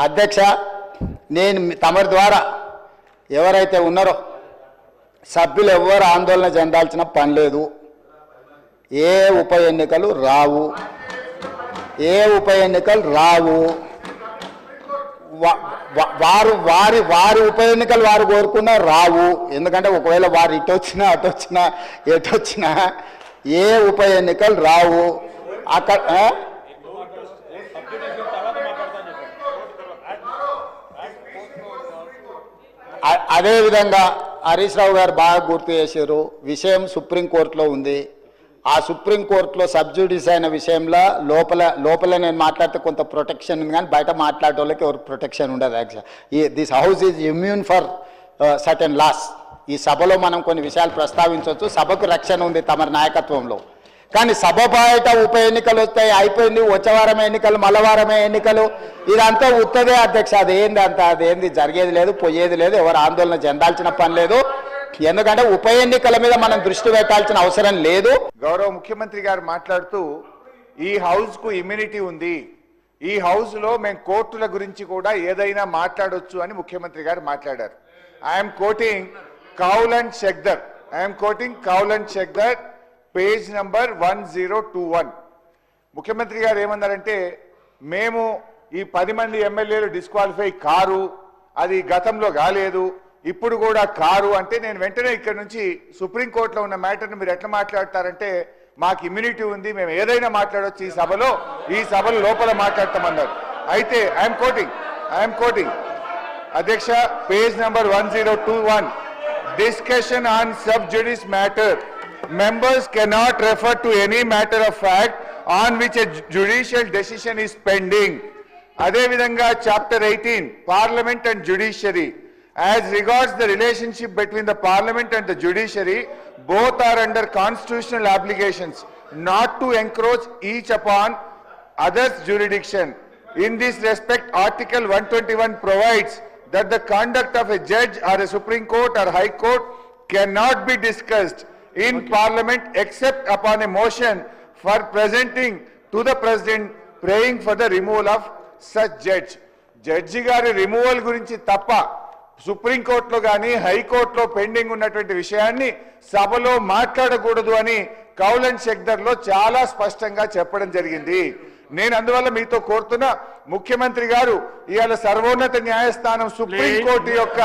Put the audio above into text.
అధ్యక్ష, నేను తమరి ద్వారా ఎవరైతే ఉన్నారో సభ్యులు ఎవరు ఆందోళన చెందాల్సిన పని లేదు. ఏ ఉప ఎన్నికలు రావు, వారు వారి ఉప ఎన్నికలు వారు కోరుకున్నా రావు. ఎందుకంటే ఒకవేళ వారు ఇటొచ్చినా అటొచ్చినా ఎటొచ్చినా ఏ ఉప ఎన్నికలు రావు. అక్కడ అదేవిధంగా హరీష్ రావు గారు బాగా గుర్తు చేశారు. విషయం సుప్రీంకోర్టులో ఉంది. ఆ సుప్రీంకోర్టులో సబ్జుడిస్ అయిన విషయంలో లోపల నేను మాట్లాడితే కొంత ప్రొటెక్షన్ ఉంది, కానీ బయట మాట్లాడే వాళ్ళకి ఎవరు ప్రొటెక్షన్ ఉండదు. Actual this house is immune for certain laws. ఈ సభలో మనం కొన్ని విషయాలు ప్రస్తావించవచ్చు. సభకు రక్షణ ఉంది తమ నాయకత్వంలో. కానీ సభ బయట ఉప ఎన్నికలు వస్తాయి, అయిపోయింది, వచ్చే వారమే ఎన్నికలు, మల్లవారమే ఎన్నికలు, ఇదంతా ఉత్తదే అధ్యక్ష. అదేంది జరిగేది లేదు, పోయేది లేదు, ఎవరు ఆందోళన చెందాల్సిన పని లేదు. ఎందుకంటే ఉప ఎన్నికల మీద మనం దృష్టి పెట్టాల్సిన అవసరం లేదు. గౌరవ ముఖ్యమంత్రి గారు మాట్లాడుతూ ఈ హౌస్ కు ఇమ్యూనిటీ ఉంది, ఈ హౌస్ లో మేము కోర్టుల గురించి కూడా ఏదైనా మాట్లాడొచ్చు అని ముఖ్యమంత్రి గారు మాట్లాడారు. I'm quoting Kaul and Shakdher page number 1021. ముఖ్యమంత్రి గారు ఏమన్నారంటే, మేము ఈ 10 మంది ఎమ్మెల్యేలు డిస్క్వాలిఫై కారు, అది గతంలో కాలేదు, ఇప్పుడు కూడా కారు అంటే నేను వెంటనే ఇక్కడ నుంచి సుప్రీంకోర్టులో ఉన్న మ్యాటర్ని మీరు ఎట్లా మాట్లాడతారంటే, మాకు ఇమ్యూనిటీ ఉంది, మేము ఏదైనా మాట్లాడవచ్చు ఈ సభలో లోపల మాట్లాడతామన్నారు. అయితే ఐఎమ్ కోటింగ్ అధ్యక్ష, page number 1021, discussion on sub జుడిస్ matter, members cannot refer to any matter of fact on which a judicial decision is pending. Adevidanga chapter 18, Parliament and Judiciary. As regards the relationship between the Parliament and the Judiciary, both are under constitutional obligations not to encroach each upon others' jurisdiction. In this respect, Article 121 provides that the conduct of a judge or a Supreme Court or High Court cannot be discussed in Parliament except upon a motion for presenting to the President praying for the removal of such judge. Judge గారి removal గురించి తప్ప సుప్రీంకోర్టులో కానీ హైకోర్టులో pending ఉన్నటువంటి విషయాన్ని సభలో మాట్లాడకూడదు అని కౌల్ అండ్ షెక్దర్లో చాలా స్పష్టంగా చెప్పడం జరిగింది. నేను అందువల్ల మీతో కోరుతున్నా, ముఖ్యమంత్రి గారు ఇవాళ సర్వోన్నత న్యాయస్థానం సుప్రీంకోర్టు యొక్క